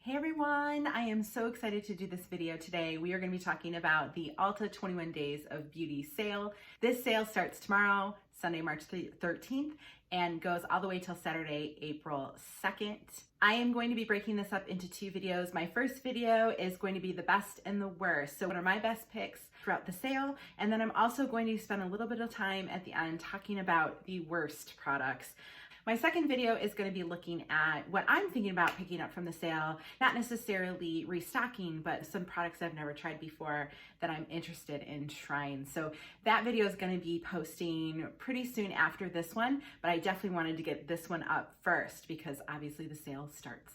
Hey everyone, I am so excited to do this video today. We are going to be talking about the Ulta 21 Days of Beauty sale. This sale starts tomorrow, Sunday, March 13th, and goes all the way till Saturday, April 2nd. I am going to be breaking this up into two videos. My first video is going to be the best and the worst. So what are my best picks throughout the sale? And then I'm also going to spend a little bit of time at the end talking about the worst products. My second video is going to be looking at what I'm thinking about picking up from the sale, not necessarily restocking, but some products I've never tried before that I'm interested in trying. So that video is going to be posting pretty soon after this one, but I definitely wanted to get this one up first because obviously the sale starts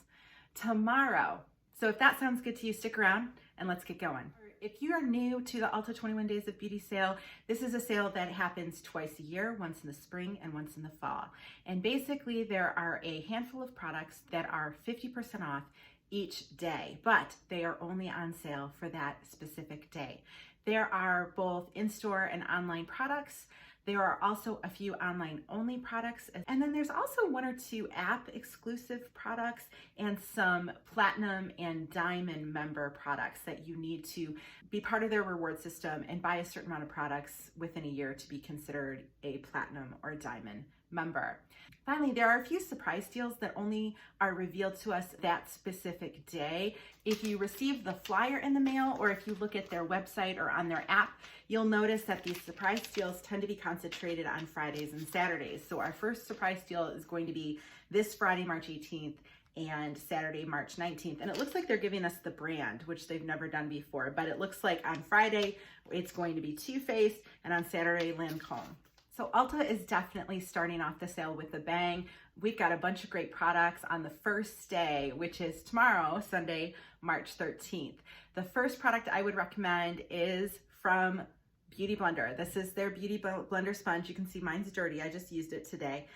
tomorrow. So if that sounds good to you, stick around and let's get going. If you are new to the Ulta 21 Days of Beauty sale, this is a sale that happens twice a year, once in the spring and once in the fall. And basically there are a handful of products that are 50% off each day, but they are only on sale for that specific day. There are both in-store and online products. There are also a few online only products. And then there's also one or two app exclusive products and some platinum and diamond member products that you need to be part of their reward system and buy a certain amount of products within a year to be considered a platinum or diamond member. Finally, there are a few surprise deals that only are revealed to us that specific day. If you receive the flyer in the mail or if you look at their website or on their app, you'll notice that these surprise deals tend to be concentrated on Fridays and Saturdays. So our first surprise deal is going to be this Friday, March 18th and Saturday, March 19th. And it looks like they're giving us the brand, which they've never done before, but it looks like on Friday, it's going to be Too Faced and on Saturday, Lancome. So Ulta is definitely starting off the sale with a bang. We've got a bunch of great products on the first day, which is tomorrow, Sunday, March 13th. The first product I would recommend is from Beauty Blender. This is their Beauty Blender sponge. You can see mine's dirty. I just used it today.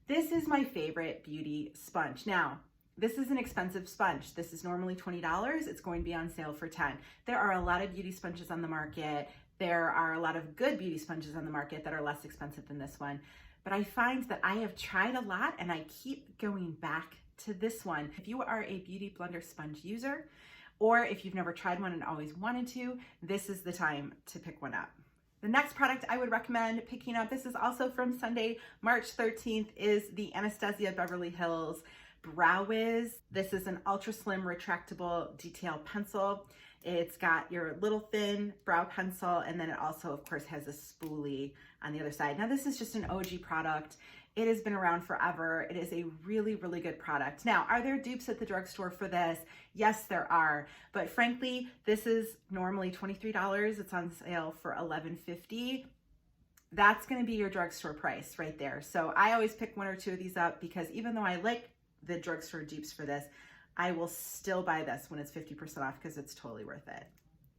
This is my favorite beauty sponge. Now, this is an expensive sponge. This is normally $20. It's going to be on sale for $10. There are a lot of beauty sponges on the market. There are a lot of good beauty sponges on the market that are less expensive than this one. But I find that I have tried a lot and I keep going back to this one. If you are a Beauty Blender sponge user, or if you've never tried one and always wanted to, this is the time to pick one up. The next product I would recommend picking up, this is also from Sunday, March 13th, is the Anastasia Beverly Hills Brow Wiz. This is an ultra slim retractable detail pencil. It's got your little thin brow pencil, and then it also, of course, has a spoolie on the other side. Now, this is just an OG product. It has been around forever. It is a really, really good product. Now, are there dupes at the drugstore for this? Yes, there are. But frankly, this is normally $23. It's on sale for $11.50. That's going to be your drugstore price right there. So I always pick one or two of these up because even though I like the drugstore dupes for this, I will still buy this when it's 50% off because it's totally worth it.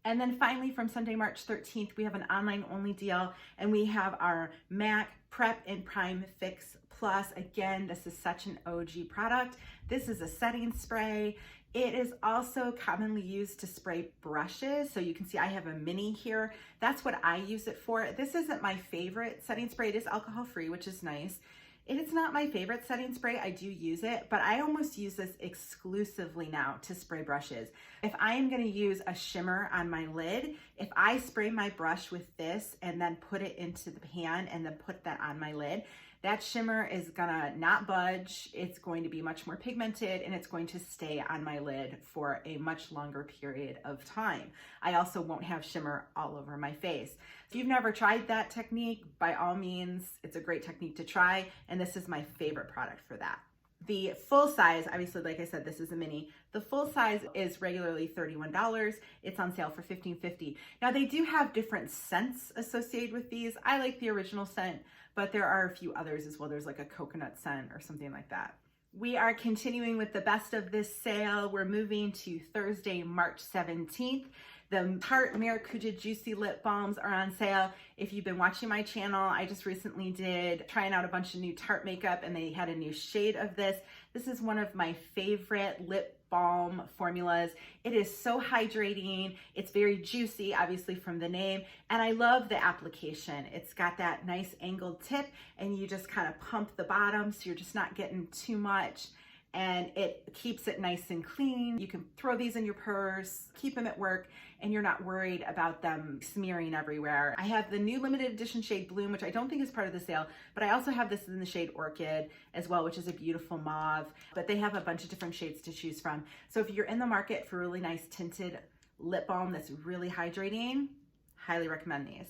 And then finally from Sunday, March 13th, we have an online only deal and we have our MAC Prep and Prime Fix Plus. Again, this is such an OG product. This is a setting spray. It is also commonly used to spray brushes. So you can see I have a mini here. That's what I use it for. This isn't my favorite setting spray. It is alcohol free, which is nice. It is not my favorite setting spray. I do use it, but I almost use this exclusively now to spray brushes. If I am going to use a shimmer on my lid, if I spray my brush with this and then put it into the pan and then put that on my lid, that shimmer is gonna not budge. It's going to be much more pigmented and it's going to stay on my lid for a much longer period of time. I also won't have shimmer all over my face. If you've never tried that technique, by all means, it's a great technique to try, and this is my favorite product for that. The full size, obviously, like I said, this is a mini. The full size is regularly $31. It's on sale for $15.50. Now, they do have different scents associated with these. I like the original scent, but there are a few others as well. There's like a coconut scent or something like that. We are continuing with the best of this sale. We're moving to Thursday, March 17th. The Tarte Maracuja Juicy Lip Balms are on sale. If you've been watching my channel, I just recently did trying out a bunch of new Tarte makeup and they had a new shade of this. This is one of my favorite lip balm formulas. It is so hydrating. It's very juicy, obviously from the name, and I love the application. It's got that nice angled tip and you just kind of pump the bottom so you're just not getting too much. and it keeps it nice and clean. You can throw these in your purse, keep them at work, and you're not worried about them smearing everywhere. I have the new limited edition shade Bloom, which I don't think is part of the sale, but I also have this in the shade Orchid as well, which is a beautiful mauve, but they have a bunch of different shades to choose from. So if you're in the market for really nice tinted lip balm that's really hydrating, highly recommend these.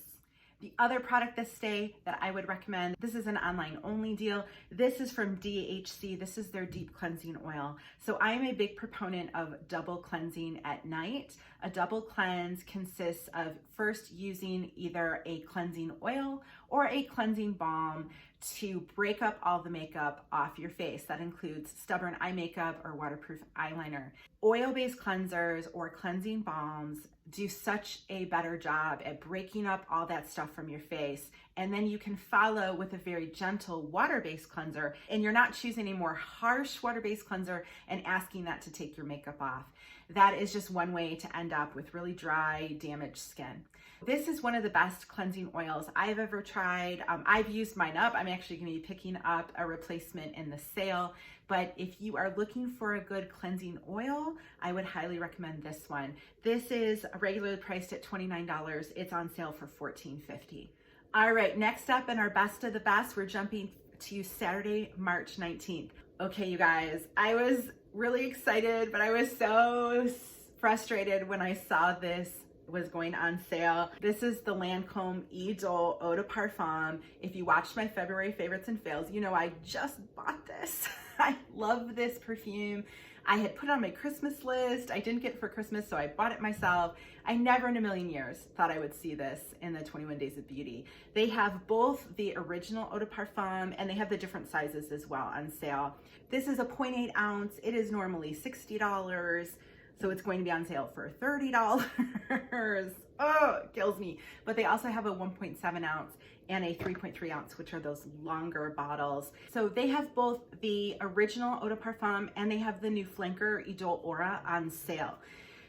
The other product this day that I would recommend, this is an online only deal. This is from DHC. This is their deep cleansing oil. So I am a big proponent of double cleansing at night. A double cleanse consists of first using either a cleansing oil or a cleansing balm to break up all the makeup off your face. That includes stubborn eye makeup or waterproof eyeliner. Oil-based cleansers or cleansing balms do such a better job at breaking up all that stuff from your face. And then you can follow with a very gentle water-based cleanser, and you're not choosing a more harsh water-based cleanser and asking that to take your makeup off. That is just one way to end up with really dry, damaged skin. This is one of the best cleansing oils I've ever tried. I've used mine up. I'm actually going to be picking up a replacement in the sale. But if you are looking for a good cleansing oil, I would highly recommend this one. This is regularly priced at $29. It's on sale for $14.50. All right, next up in our best of the best, we're jumping to Saturday, March 19th. Okay, you guys, I was really excited, but I was so frustrated when I saw this was going on sale. This is the Lancome Idole Eau de Parfum. If you watched my February favorites and fails, you know I just bought this. I love this perfume. I had put it on my Christmas list. I didn't get it for Christmas, so I bought it myself. I never in a million years thought I would see this in the 21 Days of Beauty. They have both the original Eau de Parfum and they have the different sizes as well on sale. This is a 0.8 ounce. It is normally $60. So it's going to be on sale for $30. Oh, it kills me. But they also have a 1.7 ounce and a 3.3 ounce, which are those longer bottles. So they have both the original Eau de Parfum and they have the new flanker Idole Aura on sale.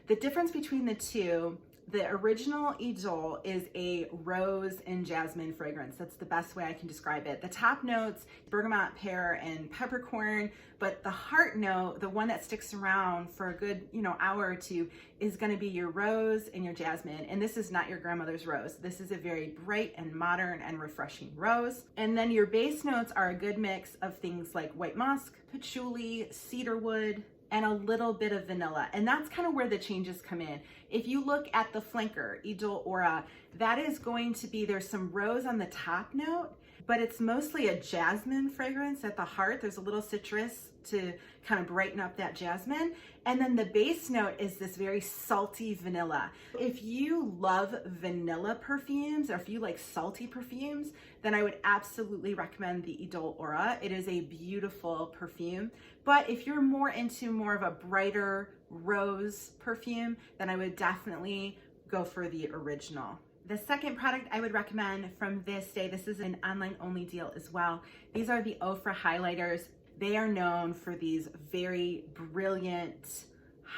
The difference between the two, the original Idole is a rose and jasmine fragrance. That's the best way I can describe it. The top notes, bergamot, pear, and peppercorn, but the heart note, the one that sticks around for a good, hour or two, is gonna be your rose and your jasmine. And this is not your grandmother's rose. This is a very bright and modern and refreshing rose. And then your base notes are a good mix of things like white musk, patchouli, cedarwood, and a little bit of vanilla. And that's kind of where the changes come in. If you look at the flanker, Idole Aura, that is going to be, there's some rose on the top note, but it's mostly a jasmine fragrance at the heart. There's a little citrus to kind of brighten up that jasmine. And then the base note is this very salty vanilla. If you love vanilla perfumes, or if you like salty perfumes, then I would absolutely recommend the Idole Aura. It is a beautiful perfume. But if you're more into more of a brighter rose perfume, then I would definitely go for the original. The second product I would recommend from this day, this is an online only deal as well. These are the Ofra highlighters. They are known for these very brilliant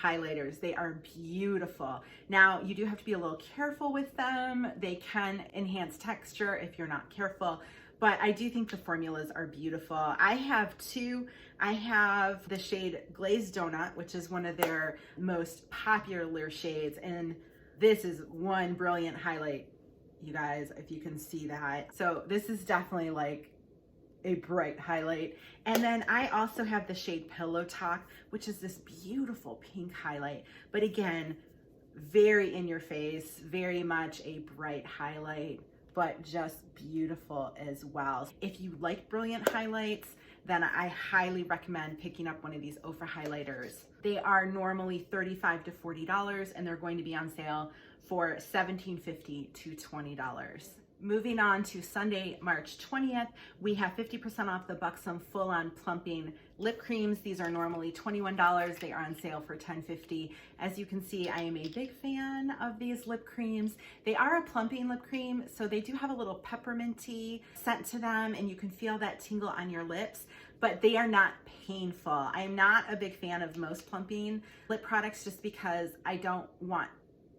highlighters. They are beautiful. Now, you do have to be a little careful with them. They can enhance texture if you're not careful, but I do think the formulas are beautiful. I have two. I have the shade Glazed Donut, which is one of their most popular shades, and this is one brilliant highlight, you guys, if you can see that. So this is definitely like a bright highlight. And then I also have the shade Pillow Talk, which is this beautiful pink highlight, but again, very in your face, very much a bright highlight, but just beautiful as well. If you like brilliant highlights, then I highly recommend picking up one of these Ofra highlighters. They are normally $35 to $40, and they're going to be on sale for $17.50 to $20. Moving on to Sunday, March 20th, we have 50% off the Buxom Full On Plumping Lip Creams. These are normally $21. They are on sale for $10.50. As you can see, I am a big fan of these lip creams. They are a plumping lip cream, so they do have a little pepperminty scent to them, and you can feel that tingle on your lips, but they are not painful. I am not a big fan of most plumping lip products just because I don't want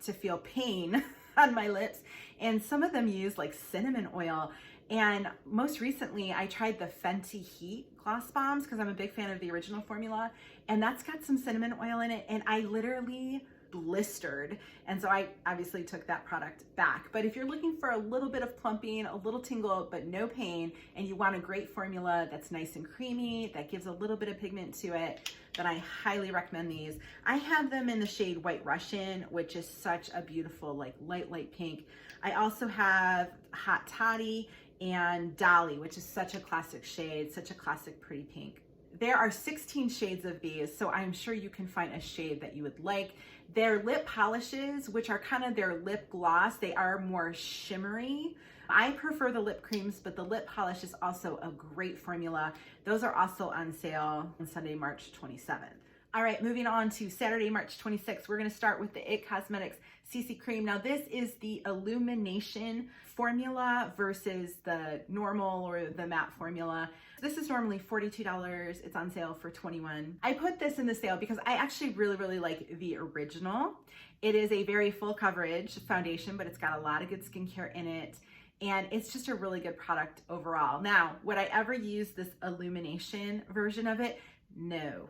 to feel pain on my lips, and some of them use like cinnamon oil, And most recently, I tried the Fenty Heat gloss bombs because I'm a big fan of the original formula, and that's got some cinnamon oil in it, and I literally blistered. And so I obviously took that product back. But if you're looking for a little bit of plumping, a little tingle, but no pain, and you want a great formula that's nice and creamy, that gives a little bit of pigment to it, then I highly recommend these. I have them in the shade White Russian, which is such a beautiful, like light pink. I also have Hot Toddy and Dolly, which is such a classic shade, such a classic pretty pink. There are 16 shades of these, so I'm sure you can find a shade that you would like. Their lip polishes, which are kind of their lip gloss, they are more shimmery. I prefer the lip creams, but the lip polish is also a great formula. Those are also on sale on Sunday, March 27th. All right, moving on to Saturday, March 26th, we're gonna start with the IT Cosmetics CC Cream. Now this is the illumination formula versus the normal or the matte formula. This is normally $42, it's on sale for $21. I put this in the sale because I actually really like the original. It is a very full coverage foundation, but it's got a lot of good skincare in it. And it's just a really good product overall. Now, would I ever use this illumination version of it? No.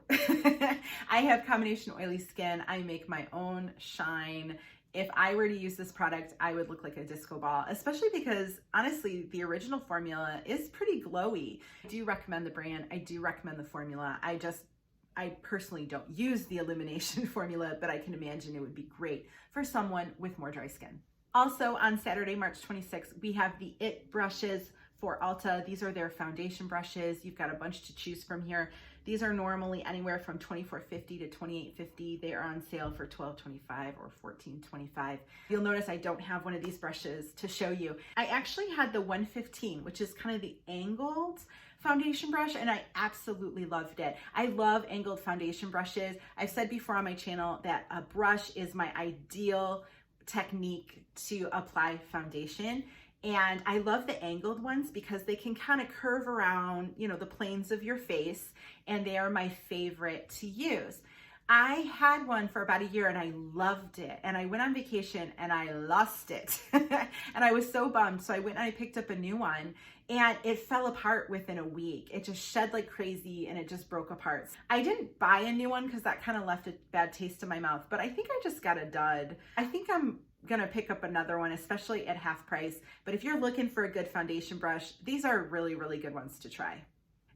I have combination oily skin. I make my own shine. If I were to use this product, I would look like a disco ball, especially because honestly, the original formula is pretty glowy. I do recommend the brand. I do recommend the formula. I personally don't use the illumination formula, but I can imagine it would be great for someone with more dry skin. Also on Saturday, March 26th, we have the IT brushes for Ulta. These are their foundation brushes. You've got a bunch to choose from here. These are normally anywhere from $24.50 to $28.50. They are on sale for $12.25 or $14.25. You'll notice I don't have one of these brushes to show you. I actually had the 115, which is kind of the angled foundation brush, and I absolutely loved it. I love angled foundation brushes. I've said before on my channel that a brush is my ideal technique to apply foundation. And I love the angled ones because they can kind of curve around, you know, the planes of your face, and they are my favorite to use. I had one for about a year and I loved it. And I went on vacation and I lost it. And I was so bummed. So I went and I picked up a new one and it fell apart within a week. It just shed like crazy and it just broke apart. I didn't buy a new one because that kind of left a bad taste in my mouth, but I think I just got a dud. I think I'm gonna pick up another one, especially at half price. But if you're looking for a good foundation brush, these are really good ones to try.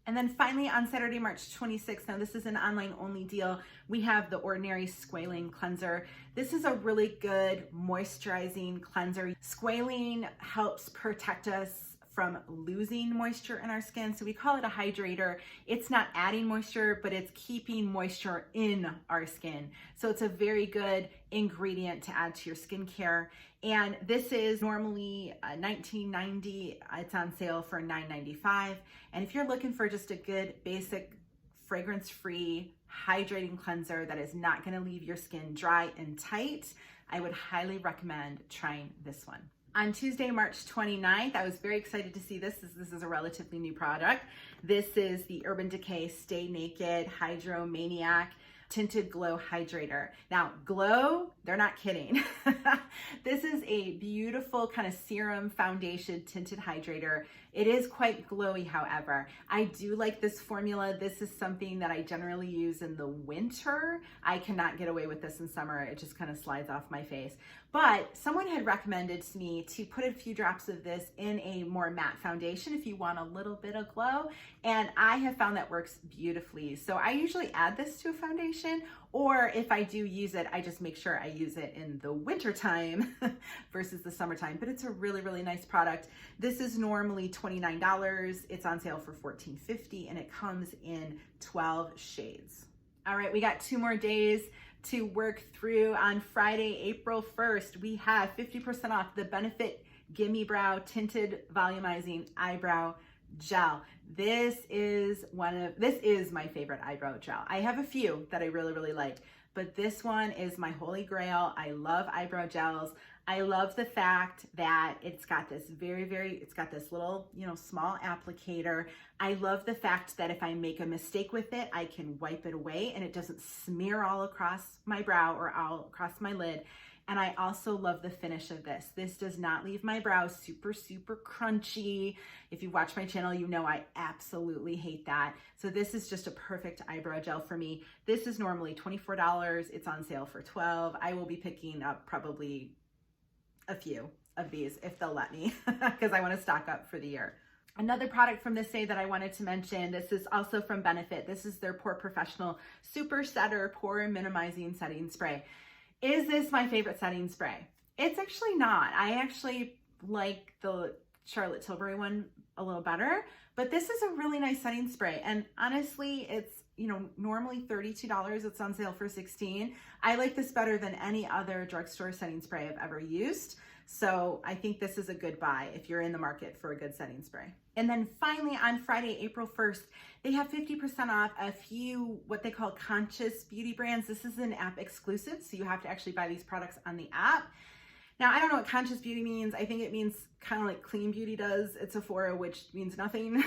And then finally on Saturday, March 26th, now this is an online only deal, we have the Ordinary Squalane Cleanser. This is a really good moisturizing cleanser. Squalane helps protect us from losing moisture in our skin. So we call it a hydrator. It's not adding moisture, but it's keeping moisture in our skin. So it's a very good ingredient to add to your skincare. And this is normally $19.90. It's on sale for $9.95. And if you're looking for just a good basic fragrance-free hydrating cleanser that is not gonna leave your skin dry and tight, I would highly recommend trying this one. On Tuesday, March 29th, I was very excited to see this. This is a relatively new product. This is the Urban Decay Stay Naked Hydro Maniac Tinted Glow Hydrator. Now, glow, they're not kidding. This is a beautiful kind of serum foundation tinted hydrator. It is quite glowy, however. I do like this formula. This is something that I generally use in the winter. I cannot get away with this in summer. It just kind of slides off my face. But someone had recommended to me to put a few drops of this in a more matte foundation if you want a little bit of glow. And I have found that works beautifully. So I usually add this to a foundation, or if I do use it, I just make sure I use it in the winter time versus the summertime. But it's a really nice product. This is normally $29. It's on sale for $14.50 and it comes in 12 shades. All right, we got 2 more days to work through. On Friday, April 1st, we have 50% off the Benefit Gimme Brow Tinted Volumizing Eyebrow Gel. This is my favorite eyebrow gel. I have a few that I really like, but this one is my holy grail. I love eyebrow gels. I love the fact that it's got this it's got this little, small applicator. I love the fact that if I make a mistake with it, I can wipe it away and it doesn't smear all across my brow or all across my lid. And I also love the finish of this. This does not leave my brows super, super crunchy. If you watch my channel, you know I absolutely hate that. So this is just a perfect eyebrow gel for me. This is normally $24. It's on sale for $12. I will be picking up probably a few of these if they'll let me, because I want to stock up for the year. Another product from this day that I wanted to mention, this is also from Benefit. This is their Pore Professional Super Setter Pore Minimizing Setting Spray. Is this my favorite setting spray? It's actually not. I actually like the Charlotte Tilbury one a little better, but this is a really nice setting spray. And honestly, it's, you know, normally $32. It's on sale for $16. I like this better than any other drugstore setting spray I've ever used. So I think this is a good buy if you're in the market for a good setting spray. And then finally on Friday, April 1st, they have 50% off a few what they call conscious beauty brands. This is an app exclusive, so you have to actually buy these products on the app. Now, I don't know what conscious beauty means. I think it means kind of like clean beauty does at Sephora, which means nothing.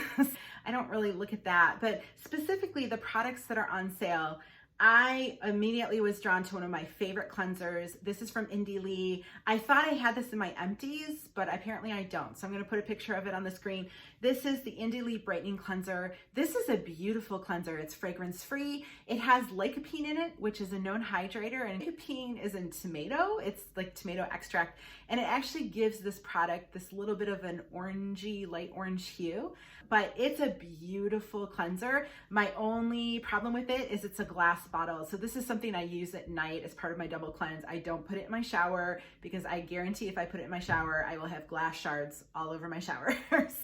I don't really look at that, but specifically the products that are on sale, I immediately was drawn to one of my favorite cleansers. This is from Indie Lee. I thought I had this in my empties, but apparently I don't. So I'm gonna put a picture of it on the screen. This is the Indie Lee Brightening Cleanser. This is a beautiful cleanser. It's fragrance-free. It has lycopene in it, which is a known hydrator, and lycopene is in tomato. It's like tomato extract, and it actually gives this product this little bit of an orangey, light orange hue, but it's a beautiful cleanser. My only problem with it is it's a glass bottle. So this is something I use at night as part of my double cleanse. I don't put it in my shower because I guarantee if I put it in my shower, I will have glass shards all over my shower.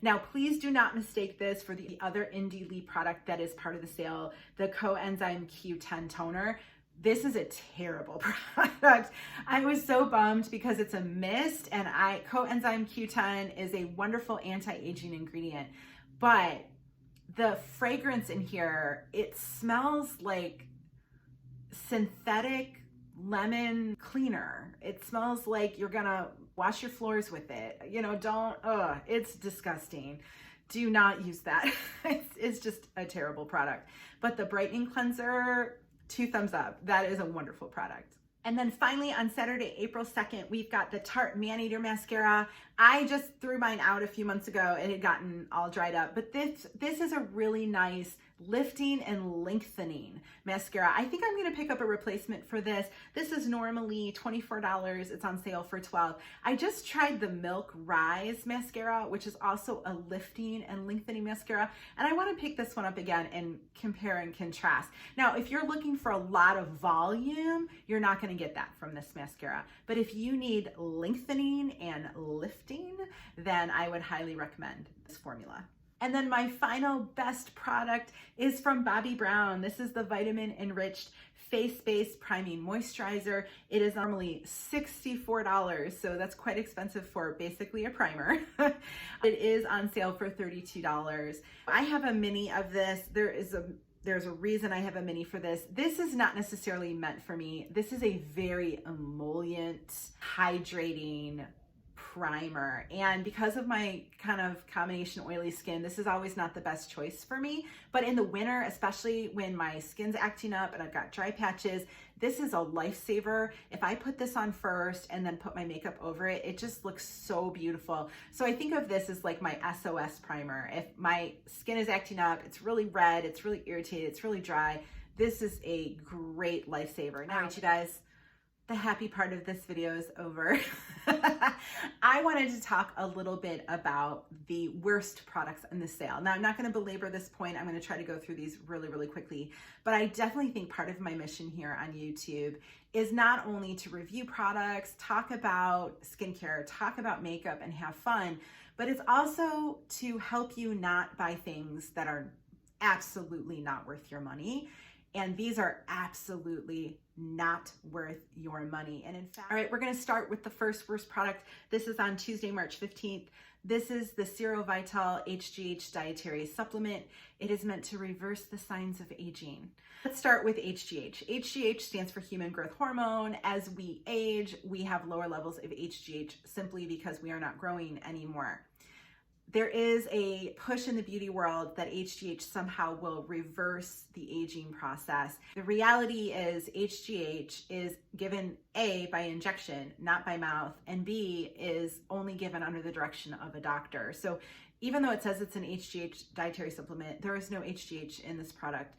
Now, please do not mistake this for the other Indie Lee product that is part of the sale, the Coenzyme Q10 Toner. This is a terrible product. I was so bummed because it's a mist, and Coenzyme Q10 is a wonderful anti-aging ingredient, but the fragrance in here, it smells like synthetic lemon cleaner. It smells like you're gonna wash your floors with it. You know, it's disgusting. Do not use that. It's just a terrible product. But the brightening cleanser, 2 thumbs up. That is a wonderful product. And then finally on Saturday, April 2nd, we've got the Tarte Man-Eater Mascara. I just threw mine out a few months ago. It had gotten all dried up, but this is a really nice lifting and lengthening mascara. I think I'm gonna pick up a replacement for this. This is normally $24. It's on sale for $12. I just tried the Milk Rise mascara, which is also a lifting and lengthening mascara, and I wanna pick this one up again and compare and contrast. Now, if you're looking for a lot of volume, you're not gonna get that from this mascara. But if you need lengthening and lifting, then I would highly recommend this formula. And then my final best product is from Bobbi Brown. This is the Vitamin Enriched Face Base Priming Moisturizer. It is normally $64, so that's quite expensive for basically a primer. It is on sale for $32. I have a mini of this. There's a reason I have a mini for this. This is not necessarily meant for me. This is a very emollient, hydrating primer, and because of my kind of combination oily skin, this is always not the best choice for me. But in the winter, especially when my skin's acting up and I've got dry patches, this is a lifesaver. If I put this on first and then put my makeup over it, it just looks so beautiful. So I think of this as like my SOS primer. If my skin is acting up, it's really red, it's really irritated, it's really dry, this is a great lifesaver. Now, you guys, the happy part of this video is over. I wanted to talk a little bit about the worst products in the sale. Now, I'm not going to belabor this point. I'm going to try to go through these really, really quickly. But I definitely think part of my mission here on YouTube is not only to review products, talk about skincare, talk about makeup, and have fun, but it's also to help you not buy things that are absolutely not worth your money. And these are absolutely not worth your money. And in fact, all right, we're gonna start with the first worst product. This is on Tuesday, March 15th. This is the Serovital HGH Dietary Supplement. It is meant to reverse the signs of aging. Let's start with HGH. HGH stands for human growth hormone. As we age, we have lower levels of HGH simply because we are not growing anymore. There is a push in the beauty world that HGH somehow will reverse the aging process. The reality is HGH is given A, by injection, not by mouth, and B, is only given under the direction of a doctor. So even though it says it's an HGH dietary supplement, there is no HGH in this product.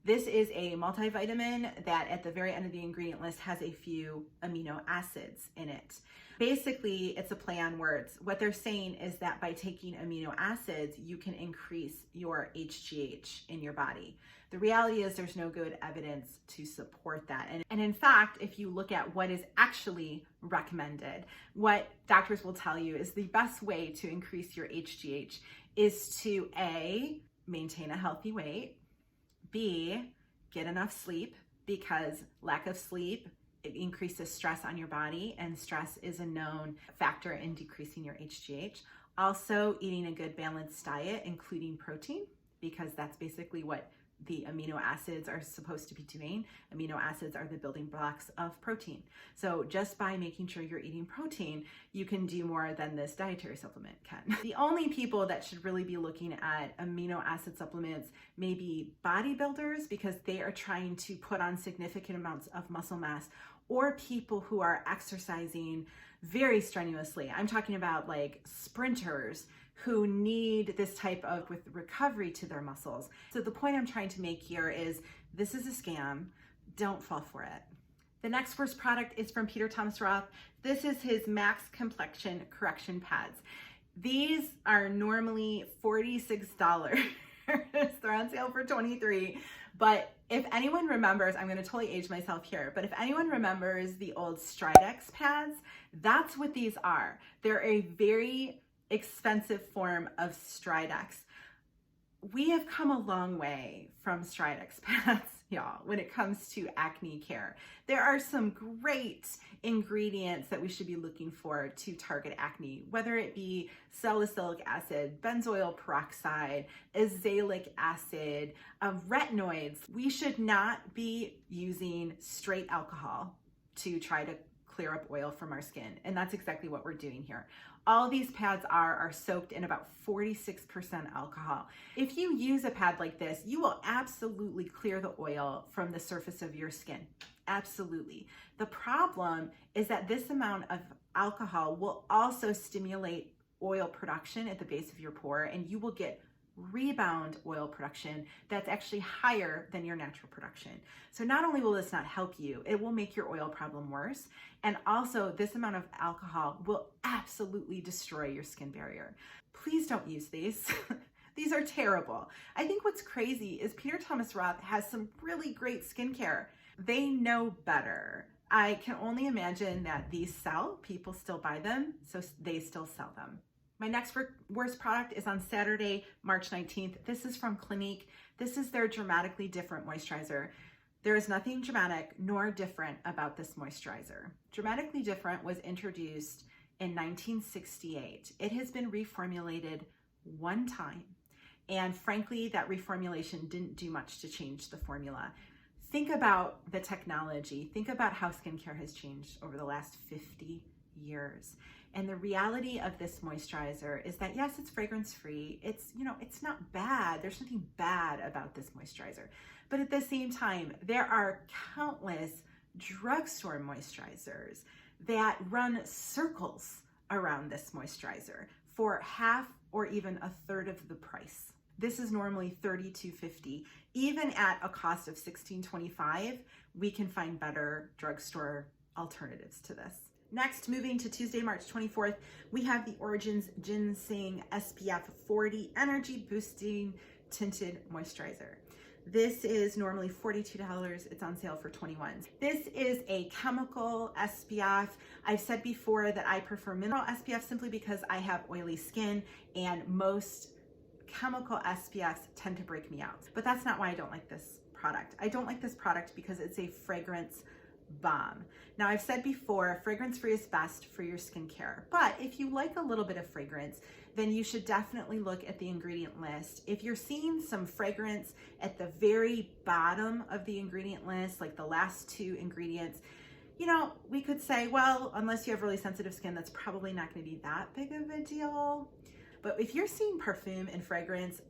This is a multivitamin that at the very end of the ingredient list has a few amino acids in it. Basically, it's a play on words. What they're saying is that by taking amino acids, you can increase your HGH in your body. The reality is there's no good evidence to support that. And in fact, if you look at what is actually recommended, what doctors will tell you is the best way to increase your HGH is to A, maintain a healthy weight, B, get enough sleep, because lack of sleep, it increases stress on your body, and stress is a known factor in decreasing your HGH. Also, eating a good balanced diet, including protein, because that's basically what the amino acids are supposed to be doing. Amino acids are the building blocks of protein. So just by making sure you're eating protein, you can do more than this dietary supplement can. The only people that should really be looking at amino acid supplements may be bodybuilders, because they are trying to put on significant amounts of muscle mass, or people who are exercising very strenuously. I'm talking about like sprinters who need this type of with recovery to their muscles. So the point I'm trying to make here is this is a scam. Don't fall for it. The next worst product is from Peter Thomas Roth. This is his Max Complexion Correction Pads. These are normally $46. They're on sale for $23. But if anyone remembers, I'm gonna totally age myself here, but if anyone remembers the old Stridex pads, that's what these are. They're a very expensive form of Stridex. We have come a long way from Stridex pads, y'all, when it comes to acne care. There are some great ingredients that we should be looking for to target acne, whether it be salicylic acid, benzoyl peroxide, azelaic acid, retinoids. We should not be using straight alcohol to try to clear up oil from our skin. And that's exactly what we're doing here. All these pads are soaked in about 46% alcohol. If you use a pad like this, you will absolutely clear the oil from the surface of your skin. Absolutely. The problem is that this amount of alcohol will also stimulate oil production at the base of your pore, and you will get rebound oil production that's actually higher than your natural production. So not only will this not help you, it will make your oil problem worse. And also this amount of alcohol will absolutely destroy your skin barrier. Please don't use these. These are terrible. I think what's crazy is Peter Thomas Roth has some really great skincare. They know better. I can only imagine that these sell, people still buy them, so they still sell them. My next worst product is on Saturday, March 19th. This is from Clinique. This is their Dramatically Different Moisturizer. There is nothing dramatic nor different about this moisturizer. Dramatically Different was introduced in 1968. It has been reformulated one time. And frankly, that reformulation didn't do much to change the formula. Think about the technology. Think about how skincare has changed over the last 50 years. And the reality of this moisturizer is that yes, it's fragrance free. It's not bad. There's nothing bad about this moisturizer. But at the same time, there are countless drugstore moisturizers that run circles around this moisturizer for half or even a third of the price. This is normally $32.50. Even at a cost of $16.25, we can find better drugstore alternatives to this. Next, moving to Tuesday, March 24th, we have the Origins Ginseng SPF 40 Energy Boosting Tinted Moisturizer. This is normally $42. It's on sale for $21. This is a chemical SPF. I've said before that I prefer mineral SPF simply because I have oily skin and most chemical SPFs tend to break me out. But that's not why I don't like this product. I don't like this product because it's a fragrance bomb. Now, I've said before, fragrance-free is best for your skincare, but if you like a little bit of fragrance, then you should definitely look at the ingredient list. If you're seeing some fragrance at the very bottom of the ingredient list, like the last two ingredients, we could say, well, unless you have really sensitive skin, that's probably not going to be that big of a deal. But if you're seeing perfume and fragrance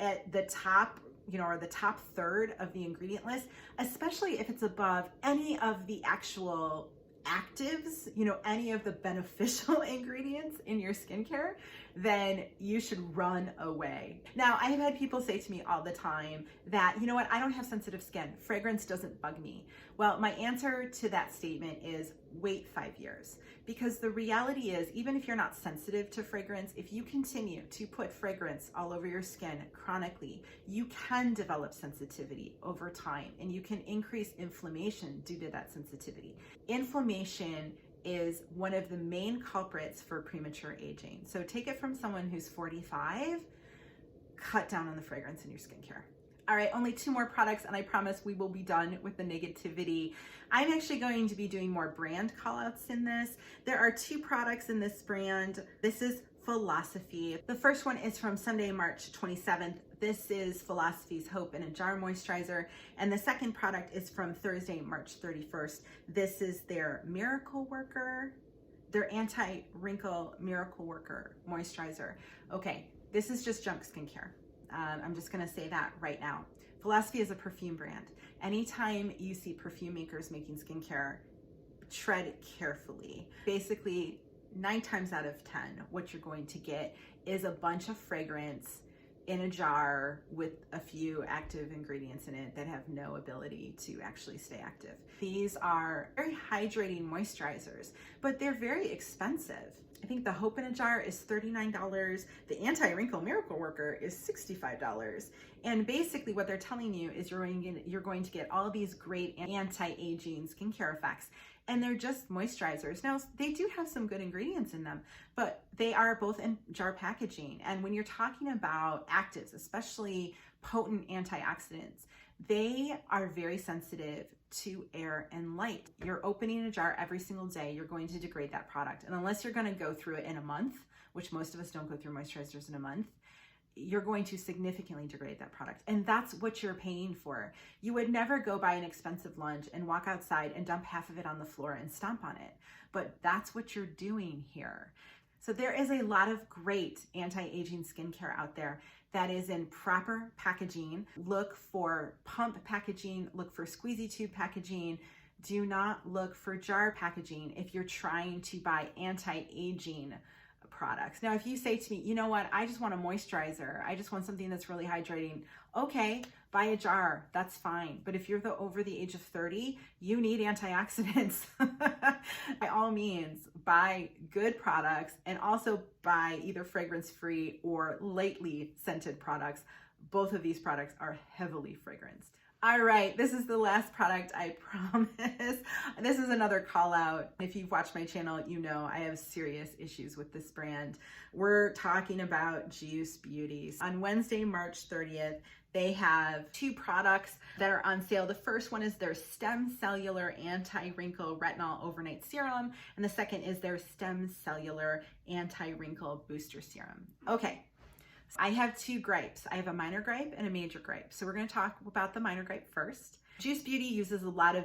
at the top, or the top third of the ingredient list, especially if it's above any of the actual actives, any of the beneficial ingredients in your skincare, then you should run away. Now, I have had people say to me all the time that, I don't have sensitive skin. Fragrance doesn't bug me. Well, my answer to that statement is wait 5 years. Because the reality is, even if you're not sensitive to fragrance, if you continue to put fragrance all over your skin chronically, you can develop sensitivity over time, and you can increase inflammation due to that sensitivity. Inflammation is one of the main culprits for premature aging. So take it from someone who's 45, cut down on the fragrance in your skincare. All right, only 2 more products, and I promise we will be done with the negativity. I'm actually going to be doing more brand callouts in this. There are 2 products in this brand. This is Philosophy. The first one is from Sunday, March 27th. This is Philosophy's Hope in a Jar Moisturizer. And the second product is from Thursday, March 31st. This is their Miracle Worker, their Anti-Wrinkle Miracle Worker Moisturizer. Okay, this is just junk skincare. I'm just gonna say that right now. Philosophy is a perfume brand. Anytime you see perfume makers making skincare, tread carefully. Basically, 9 times out of 10, what you're going to get is a bunch of fragrance in a jar with a few active ingredients in it that have no ability to actually stay active. These are very hydrating moisturizers, but they're very expensive. I think the Hope in a Jar is $39. The Anti-Wrinkle Miracle Worker is $65. And basically what they're telling you is you're going to get all these great anti-aging skincare effects. And they're just moisturizers. Now, they do have some good ingredients in them, but they are both in jar packaging. And when you're talking about actives, especially potent antioxidants, they are very sensitive to air and light. You're opening a jar every single day, you're going to degrade that product. And unless you're gonna go through it in a month, which most of us don't go through moisturizers in a month, you're going to significantly degrade that product. And that's what you're paying for. You would never go buy an expensive lunch and walk outside and dump half of it on the floor and stomp on it. But that's what you're doing here. So there is a lot of great anti-aging skincare out there that is in proper packaging. Look for pump packaging, look for squeezy tube packaging. Do not look for jar packaging if you're trying to buy anti-aging products. Now, if you say to me, you know what, I just want a moisturizer, I just want something that's really hydrating, okay, buy a jar, that's fine. But if you're over the age of 30, you need antioxidants. By all means, buy good products, and also buy either fragrance-free or lightly scented products. Both of these products are heavily fragranced. All right, this is the last product, I promise. This is another call out. If you've watched my channel, you know I have serious issues with this brand. We're talking about Juice Beauty. On Wednesday, March 30th, they have 2 products that are on sale. The first one is their Stem Cellular Anti-Wrinkle Retinol Overnight Serum, and the second is their Stem Cellular Anti-Wrinkle Booster Serum. Okay. I have 2 gripes. I have a minor gripe and a major gripe. So we're going to talk about the minor gripe first. Juice Beauty uses a lot of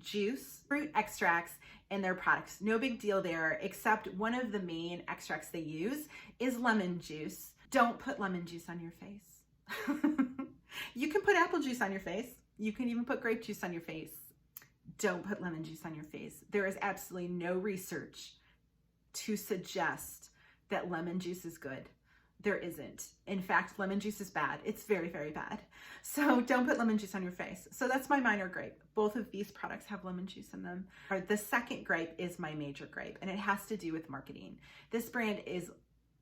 juice, fruit extracts in their products. No big deal there, except one of the main extracts they use is lemon juice. Don't put lemon juice on your face. You can put apple juice on your face. You can even put grape juice on your face. Don't put lemon juice on your face. There is absolutely no research to suggest that lemon juice is good. There isn't. In fact, lemon juice is bad. It's very, very bad. So don't put lemon juice on your face. So that's my minor gripe. Both of these products have lemon juice in them. The second gripe is my major gripe, and it has to do with marketing. This brand is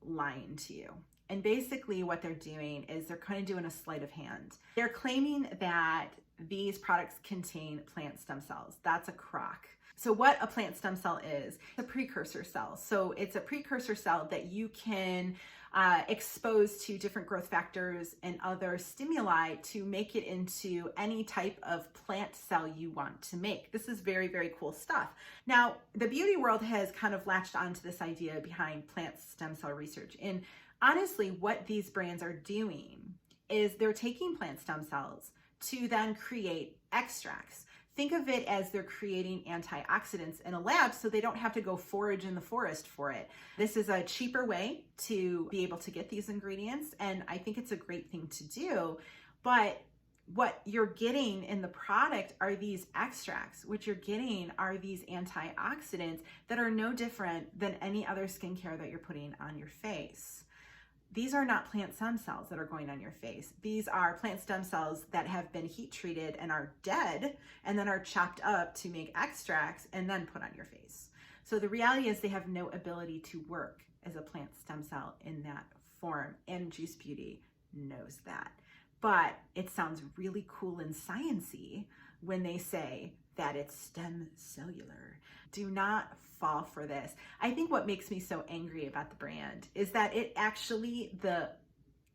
lying to you. And basically what they're doing is they're kind of doing a sleight of hand. They're claiming that these products contain plant stem cells. That's a crock. So what a plant stem cell is, a precursor cell. So it's a precursor cell that you can expose to different growth factors and other stimuli to make it into any type of plant cell you want to make. This is very, very cool stuff. Now, the beauty world has kind of latched onto this idea behind plant stem cell research. And honestly, what these brands are doing is they're taking plant stem cells to then create extracts. think of it as they're creating antioxidants in a lab so they don't have to go forage in the forest for it. This is a cheaper way to be able to get these ingredients, and I think it's a great thing to do. But what you're getting in the product are these extracts. What you're getting are these antioxidants that are no different than any other skincare that you're putting on your face. These are not plant stem cells that are going on your face. These are plant stem cells that have been heat treated and are dead and then are chopped up to make extracts and then put on your face. So the reality is they have no ability to work as a plant stem cell in that form, and Juice Beauty knows that. But it sounds really cool and sciencey when they say that it's stem cellular. Do not fall for this. I think what makes me so angry about the brand is that the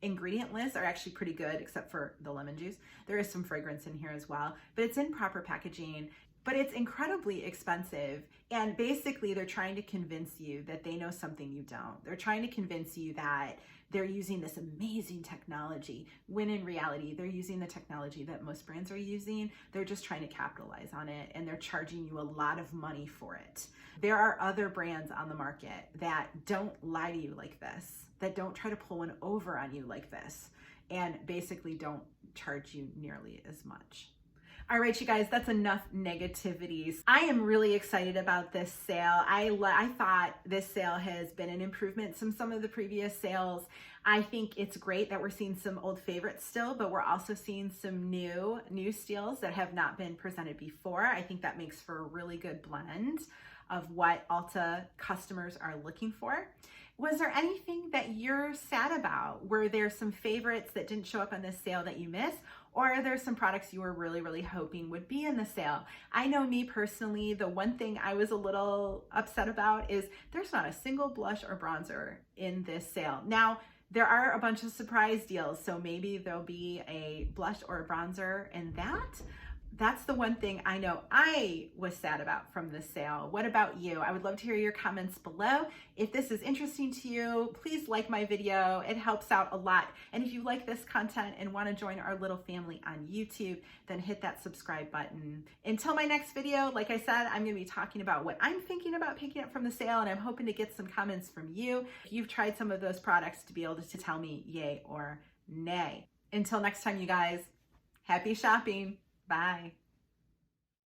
ingredient lists are actually pretty good, except for the lemon juice. There is some fragrance in here as well, but it's in proper packaging. But it's incredibly expensive, and basically they're trying to convince you that they know something you don't. They're trying to convince you that they're using this amazing technology, when in reality they're using the technology that most brands are using. They're just trying to capitalize on it, and they're charging you a lot of money for it. There are other brands on the market that don't lie to you like this, that don't try to pull one over on you like this, and basically don't charge you nearly as much. All right, you guys, that's enough negativities. I am really excited about this sale. I thought this sale has been an improvement from some of the previous sales. I think it's great that we're seeing some old favorites still, but we're also seeing some new steals that have not been presented before. I think that makes for a really good blend of what Ulta customers are looking for. Was there anything that you're sad about? Were there some favorites that didn't show up on this sale that you missed? Or are there some products you were really, really hoping would be in the sale? I know me personally, the one thing I was a little upset about is there's not a single blush or bronzer in this sale. Now, there are a bunch of surprise deals, so maybe there'll be a blush or a bronzer in that. That's the one thing I know I was sad about from this sale. What about you? I would love to hear your comments below. If this is interesting to you, please like my video. It helps out a lot. And if you like this content and want to join our little family on YouTube, then hit that subscribe button. Until my next video, like I said, I'm going to be talking about what I'm thinking about picking up from the sale, and I'm hoping to get some comments from you if you've tried some of those products to be able to tell me yay or nay. Until next time, you guys, happy shopping. Bye.